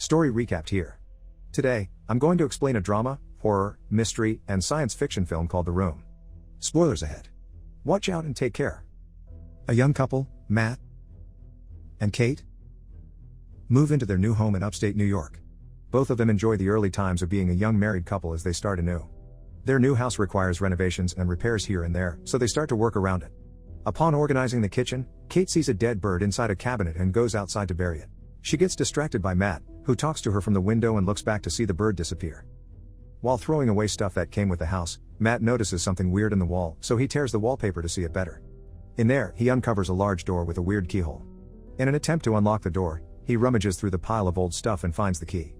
Story recapped here. Today, I'm going to explain a drama, horror, mystery, and science fiction film called The Room. Spoilers ahead. Watch out and take care. A young couple, Matt and Kate, move into their new home in upstate New York. Both of them enjoy the early times of being a young married couple as they start anew. Their new house requires renovations and repairs here and there, so they start to work around it. Upon organizing the kitchen, Kate sees a dead bird inside a cabinet and goes outside to bury it. She gets distracted by Matt, who talks to her from the window and looks back to see the bird disappear. While throwing away stuff that came with the house, Matt notices something weird in the wall, so he tears the wallpaper to see it better. In there, he uncovers a large door with a weird keyhole. In an attempt to unlock the door, he rummages through the pile of old stuff and finds the key.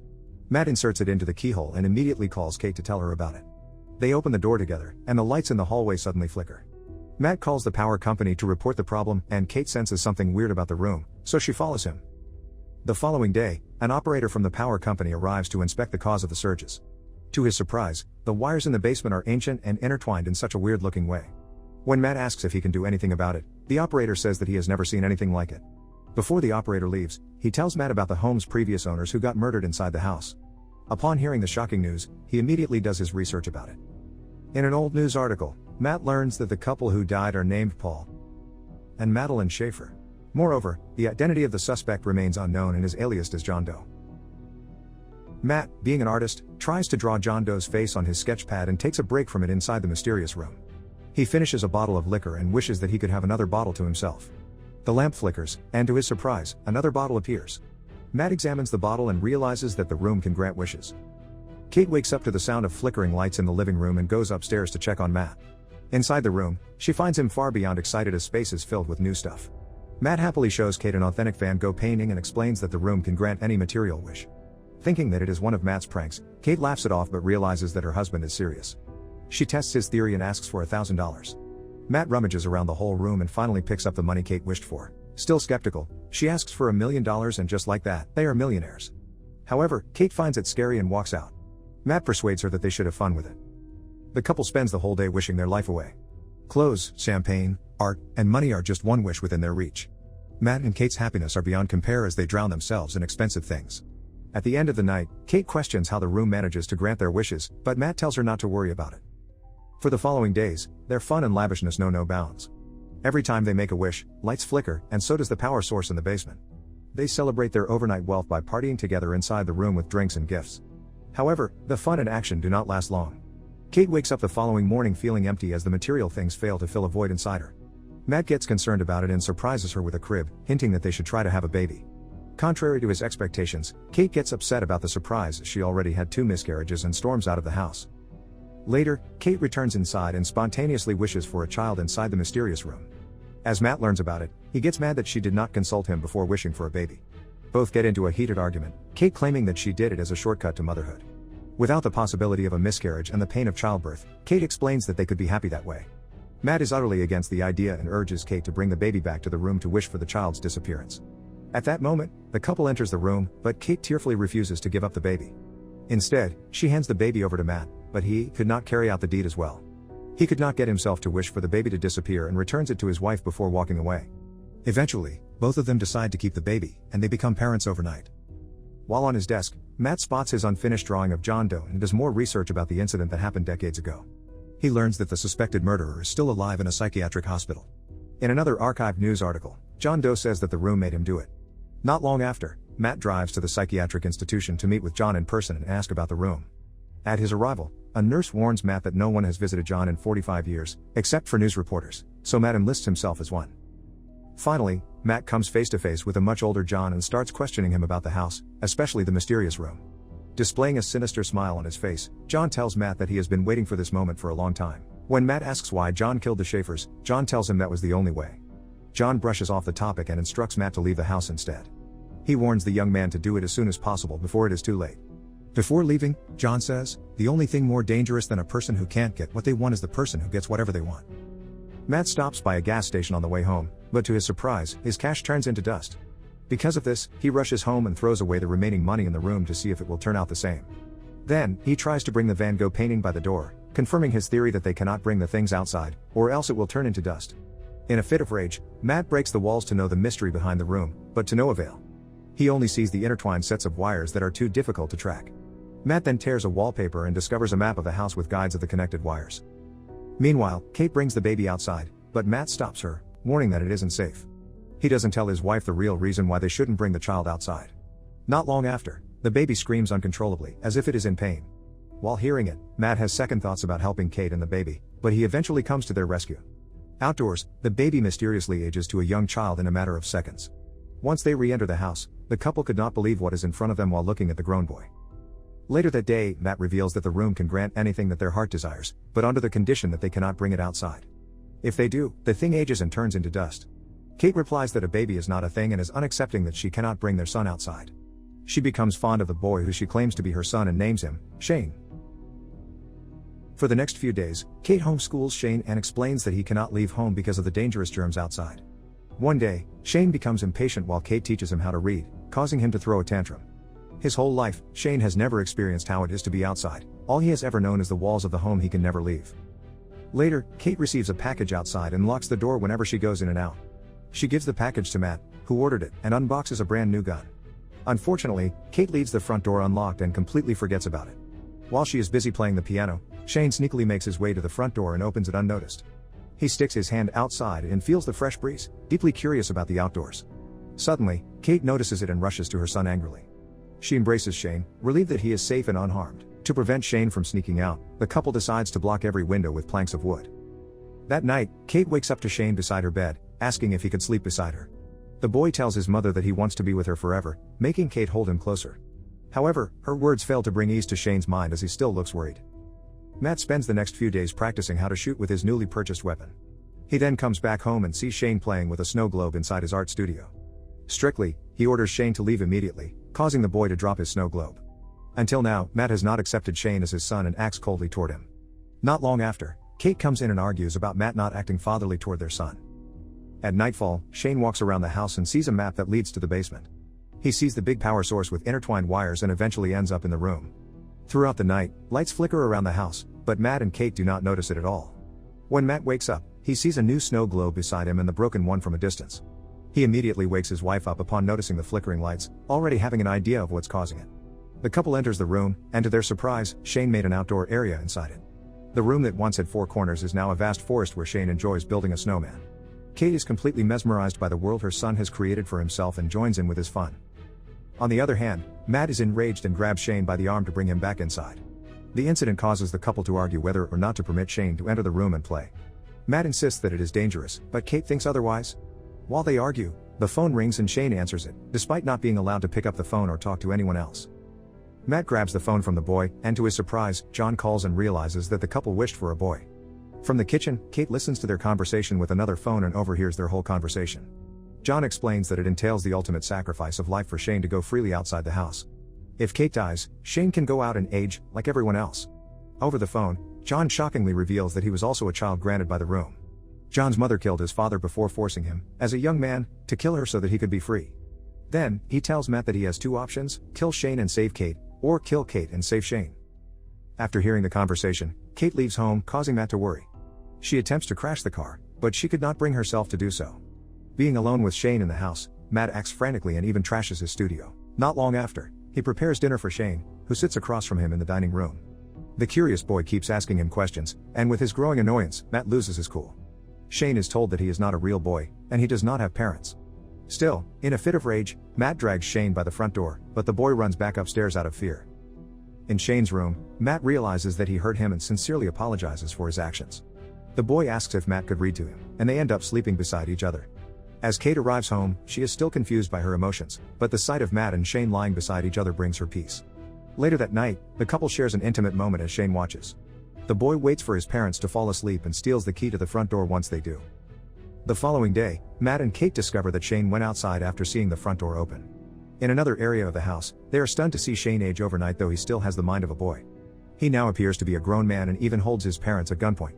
Matt inserts it into the keyhole and immediately calls Kate to tell her about it. They open the door together, and the lights in the hallway suddenly flicker. Matt calls the power company to report the problem, and Kate senses something weird about the room, so she follows him. The following day, an operator from the power company arrives to inspect the cause of the surges. To his surprise, the wires in the basement are ancient and intertwined in such a weird-looking way. When Matt asks if he can do anything about it, the operator says that he has never seen anything like it. Before the operator leaves, he tells Matt about the home's previous owners who got murdered inside the house. Upon hearing the shocking news, he immediately does his research about it. In an old news article, Matt learns that the couple who died are named Paul and Madeline Schaefer. Moreover, the identity of the suspect remains unknown and is aliased as John Doe. Matt, being an artist, tries to draw John Doe's face on his sketch pad and takes a break from it inside the mysterious room. He finishes a bottle of liquor and wishes that he could have another bottle to himself. The lamp flickers, and to his surprise, another bottle appears. Matt examines the bottle and realizes that the room can grant wishes. Kate wakes up to the sound of flickering lights in the living room and goes upstairs to check on Matt. Inside the room, she finds him far beyond excited as space is filled with new stuff. Matt happily shows Kate an authentic Van Gogh painting and explains that the room can grant any material wish. Thinking that it is one of Matt's pranks, Kate laughs it off but realizes that her husband is serious. She tests his theory and asks for $1,000. Matt rummages around the whole room and finally picks up the money Kate wished for. Still skeptical, she asks for $1 million and just like that, they are millionaires. However, Kate finds it scary and walks out. Matt persuades her that they should have fun with it. The couple spends the whole day wishing their life away. Clothes, champagne, art, and money are just one wish within their reach. Matt and Kate's happiness are beyond compare as they drown themselves in expensive things. At the end of the night, Kate questions how the room manages to grant their wishes, but Matt tells her not to worry about it. For the following days, their fun and lavishness know no bounds. Every time they make a wish, lights flicker, and so does the power source in the basement. They celebrate their overnight wealth by partying together inside the room with drinks and gifts. However, the fun and action do not last long. Kate wakes up the following morning feeling empty as the material things fail to fill a void inside her. Matt gets concerned about it and surprises her with a crib, hinting that they should try to have a baby. Contrary to his expectations, Kate gets upset about the surprise as she already had 2 miscarriages and storms out of the house. Later, Kate returns inside and spontaneously wishes for a child inside the mysterious room. As Matt learns about it, he gets mad that she did not consult him before wishing for a baby. Both get into a heated argument, Kate claiming that she did it as a shortcut to motherhood. Without the possibility of a miscarriage and the pain of childbirth, Kate explains that they could be happy that way. Matt is utterly against the idea and urges Kate to bring the baby back to the room to wish for the child's disappearance. At that moment, the couple enters the room, but Kate tearfully refuses to give up the baby. Instead, she hands the baby over to Matt, but he could not carry out the deed as well. He could not get himself to wish for the baby to disappear and returns it to his wife before walking away. Eventually, both of them decide to keep the baby, and they become parents overnight. While on his desk, Matt spots his unfinished drawing of John Doe and does more research about the incident that happened decades ago. He learns that the suspected murderer is still alive in a psychiatric hospital. In another archived news article, John Doe says that the room made him do it. Not long after, Matt drives to the psychiatric institution to meet with John in person and ask about the room. At his arrival, a nurse warns Matt that no one has visited John in 45 years, except for news reporters, so Matt enlists himself as one. Finally, Matt comes face to face with a much older John and starts questioning him about the house, especially the mysterious room. Displaying a sinister smile on his face, John tells Matt that he has been waiting for this moment for a long time. When Matt asks why John killed the Schaefers, John tells him that was the only way. John brushes off the topic and instructs Matt to leave the house instead. He warns the young man to do it as soon as possible before it is too late. Before leaving, John says, "The only thing more dangerous than a person who can't get what they want is the person who gets whatever they want." Matt stops by a gas station on the way home, but to his surprise, his cash turns into dust. Because of this, he rushes home and throws away the remaining money in the room to see if it will turn out the same. Then, he tries to bring the Van Gogh painting by the door, confirming his theory that they cannot bring the things outside, or else it will turn into dust. In a fit of rage, Matt breaks the walls to know the mystery behind the room, but to no avail. He only sees the intertwined sets of wires that are too difficult to track. Matt then tears a wallpaper and discovers a map of the house with guides of the connected wires. Meanwhile, Kate brings the baby outside, but Matt stops her, warning that it isn't safe. He doesn't tell his wife the real reason why they shouldn't bring the child outside. Not long after, the baby screams uncontrollably, as if it is in pain. While hearing it, Matt has second thoughts about helping Kate and the baby, but he eventually comes to their rescue. Outdoors, the baby mysteriously ages to a young child in a matter of seconds. Once they re-enter the house, the couple could not believe what is in front of them while looking at the grown boy. Later that day, Matt reveals that the room can grant anything that their heart desires, but under the condition that they cannot bring it outside. If they do, the thing ages and turns into dust. Kate replies that a baby is not a thing and is unaccepting that she cannot bring their son outside. She becomes fond of the boy who she claims to be her son and names him Shane. For the next few days, Kate homeschools Shane and explains that he cannot leave home because of the dangerous germs outside. One day, Shane becomes impatient while Kate teaches him how to read, causing him to throw a tantrum. His whole life, Shane has never experienced how it is to be outside. All he has ever known is the walls of the home he can never leave. Later, Kate receives a package outside and locks the door whenever she goes in and out. She gives the package to Matt, who ordered it, and unboxes a brand new gun. Unfortunately, Kate leaves the front door unlocked and completely forgets about it. While she is busy playing the piano, Shane sneakily makes his way to the front door and opens it unnoticed. He sticks his hand outside and feels the fresh breeze, deeply curious about the outdoors. Suddenly, Kate notices it and rushes to her son angrily. She embraces Shane, relieved that he is safe and unharmed. To prevent Shane from sneaking out, the couple decides to block every window with planks of wood. That night, Kate wakes up to Shane beside her bed, asking if he could sleep beside her. The boy tells his mother that he wants to be with her forever, making Kate hold him closer. However, her words fail to bring ease to Shane's mind as he still looks worried. Matt spends the next few days practicing how to shoot with his newly purchased weapon. He then comes back home and sees Shane playing with a snow globe inside his art studio. Strictly, he orders Shane to leave immediately, causing the boy to drop his snow globe. Until now, Matt has not accepted Shane as his son and acts coldly toward him. Not long after, Kate comes in and argues about Matt not acting fatherly toward their son. At nightfall, Shane walks around the house and sees a map that leads to the basement. He sees the big power source with intertwined wires and eventually ends up in the room. Throughout the night, lights flicker around the house, but Matt and Kate do not notice it at all. When Matt wakes up, he sees a new snow globe beside him and the broken one from a distance. He immediately wakes his wife up upon noticing the flickering lights, already having an idea of what's causing it. The couple enters the room, and to their surprise, Shane made an outdoor area inside it. The room that once had 4 corners is now a vast forest where Shane enjoys building a snowman. Kate is completely mesmerized by the world her son has created for himself and joins in with his fun. On the other hand, Matt is enraged and grabs Shane by the arm to bring him back inside. The incident causes the couple to argue whether or not to permit Shane to enter the room and play. Matt insists that it is dangerous, but Kate thinks otherwise. While they argue, the phone rings and Shane answers it, despite not being allowed to pick up the phone or talk to anyone else. Matt grabs the phone from the boy, and to his surprise, John calls and realizes that the couple wished for a boy. From the kitchen, Kate listens to their conversation with another phone and overhears their whole conversation. John explains that it entails the ultimate sacrifice of life for Shane to go freely outside the house. If Kate dies, Shane can go out and age, like everyone else. Over the phone, John shockingly reveals that he was also a child granted by the room. John's mother killed his father before forcing him, as a young man, to kill her so that he could be free. Then, he tells Matt that he has 2 options, kill Shane and save Kate, or kill Kate and save Shane. After hearing the conversation, Kate leaves home, causing Matt to worry. She attempts to crash the car, but she could not bring herself to do so. Being alone with Shane in the house, Matt acts frantically and even trashes his studio. Not long after, he prepares dinner for Shane, who sits across from him in the dining room. The curious boy keeps asking him questions, and with his growing annoyance, Matt loses his cool. Shane is told that he is not a real boy, and he does not have parents. Still, in a fit of rage, Matt drags Shane by the front door, but the boy runs back upstairs out of fear. In Shane's room, Matt realizes that he hurt him and sincerely apologizes for his actions. The boy asks if Matt could read to him, and they end up sleeping beside each other. As Kate arrives home, she is still confused by her emotions, but the sight of Matt and Shane lying beside each other brings her peace. Later that night, the couple shares an intimate moment as Shane watches. The boy waits for his parents to fall asleep and steals the key to the front door once they do. The following day, Matt and Kate discover that Shane went outside after seeing the front door open. In another area of the house, they are stunned to see Shane age overnight, though he still has the mind of a boy. He now appears to be a grown man and even holds his parents at gunpoint.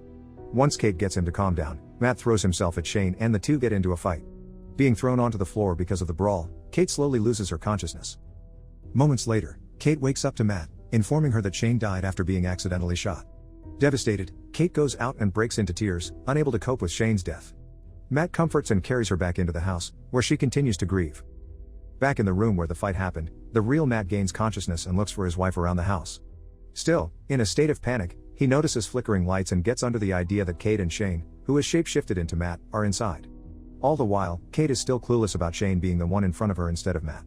Once Kate gets him to calm down, Matt throws himself at Shane and the two get into a fight. Being thrown onto the floor because of the brawl, Kate slowly loses her consciousness. Moments later, Kate wakes up to Matt, informing her that Shane died after being accidentally shot. Devastated, Kate goes out and breaks into tears, unable to cope with Shane's death. Matt comforts and carries her back into the house, where she continues to grieve. Back in the room where the fight happened, the real Matt gains consciousness and looks for his wife around the house. Still, in a state of panic, he notices flickering lights and gets under the idea that Kate and Shane, who has shapeshifted into Matt, are inside. All the while, Kate is still clueless about Shane being the one in front of her instead of Matt.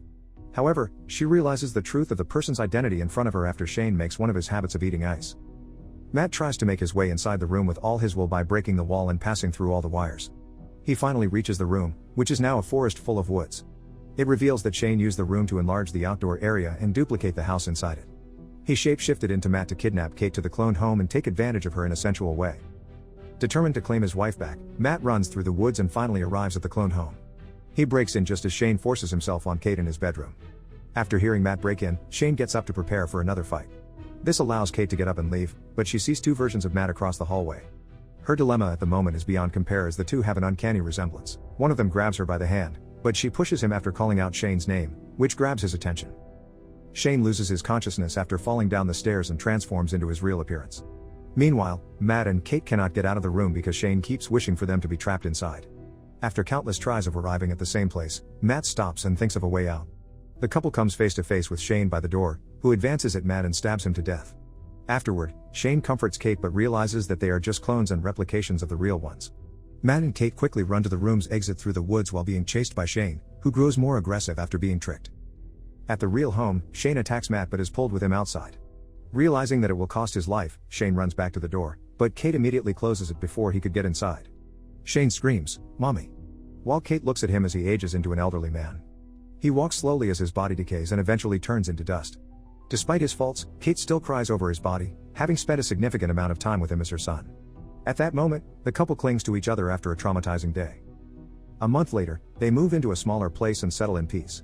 However, she realizes the truth of the person's identity in front of her after Shane makes one of his habits of eating ice. Matt tries to make his way inside the room with all his will by breaking the wall and passing through all the wires. He finally reaches the room, which is now a forest full of woods. It reveals that Shane used the room to enlarge the outdoor area and duplicate the house inside it. He shapeshifted into Matt to kidnap Kate to the cloned home and take advantage of her in a sensual way. Determined to claim his wife back, Matt runs through the woods and finally arrives at the cloned home. He breaks in just as Shane forces himself on Kate in his bedroom. After hearing Matt break in, Shane gets up to prepare for another fight. This allows Kate to get up and leave, but she sees two versions of Matt across the hallway. Her dilemma at the moment is beyond compare as the two have an uncanny resemblance. One of them grabs her by the hand, but she pushes him after calling out Shane's name, which grabs his attention. Shane loses his consciousness after falling down the stairs and transforms into his real appearance. Meanwhile, Matt and Kate cannot get out of the room because Shane keeps wishing for them to be trapped inside. After countless tries of arriving at the same place, Matt stops and thinks of a way out. The couple comes face to face with Shane by the door, who advances at Matt and stabs him to death. Afterward, Shane comforts Kate but realizes that they are just clones and replications of the real ones. Matt and Kate quickly run to the room's exit through the woods while being chased by Shane, who grows more aggressive after being tricked. At the real home, Shane attacks Matt but is pulled with him outside. Realizing that it will cost his life, Shane runs back to the door, but Kate immediately closes it before he could get inside. Shane screams, "Mommy!" while Kate looks at him as he ages into an elderly man. He walks slowly as his body decays and eventually turns into dust. Despite his faults, Kate still cries over his body, having spent a significant amount of time with him as her son. At that moment, the couple clings to each other after a traumatizing day. A month later, they move into a smaller place and settle in peace.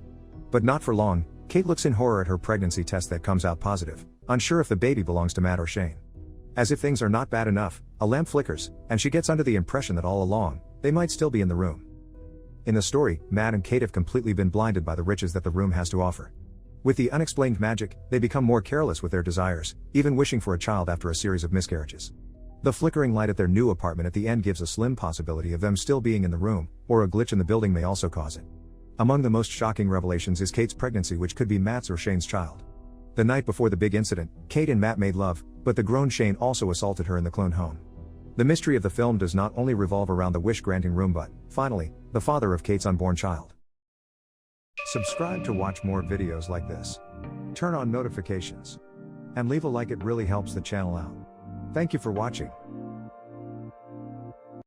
But not for long. Kate looks in horror at her pregnancy test that comes out positive, unsure if the baby belongs to Matt or Shane. As if things are not bad enough, a lamp flickers, and she gets under the impression that all along, they might still be in the room. In the story, Matt and Kate have completely been blinded by the riches that the room has to offer. With the unexplained magic, they become more careless with their desires, even wishing for a child after a series of miscarriages. The flickering light at their new apartment at the end gives a slim possibility of them still being in the room, or a glitch in the building may also cause it. Among the most shocking revelations is Kate's pregnancy, which could be Matt's or Shane's child. The night before the big incident, Kate and Matt made love, but the grown Shane also assaulted her in the clone home. The mystery of the film does not only revolve around the wish-granting room but, finally, the father of Kate's unborn child. Subscribe to watch more videos like this. Turn on notifications. And leave a like, it really helps the channel out. Thank you for watching.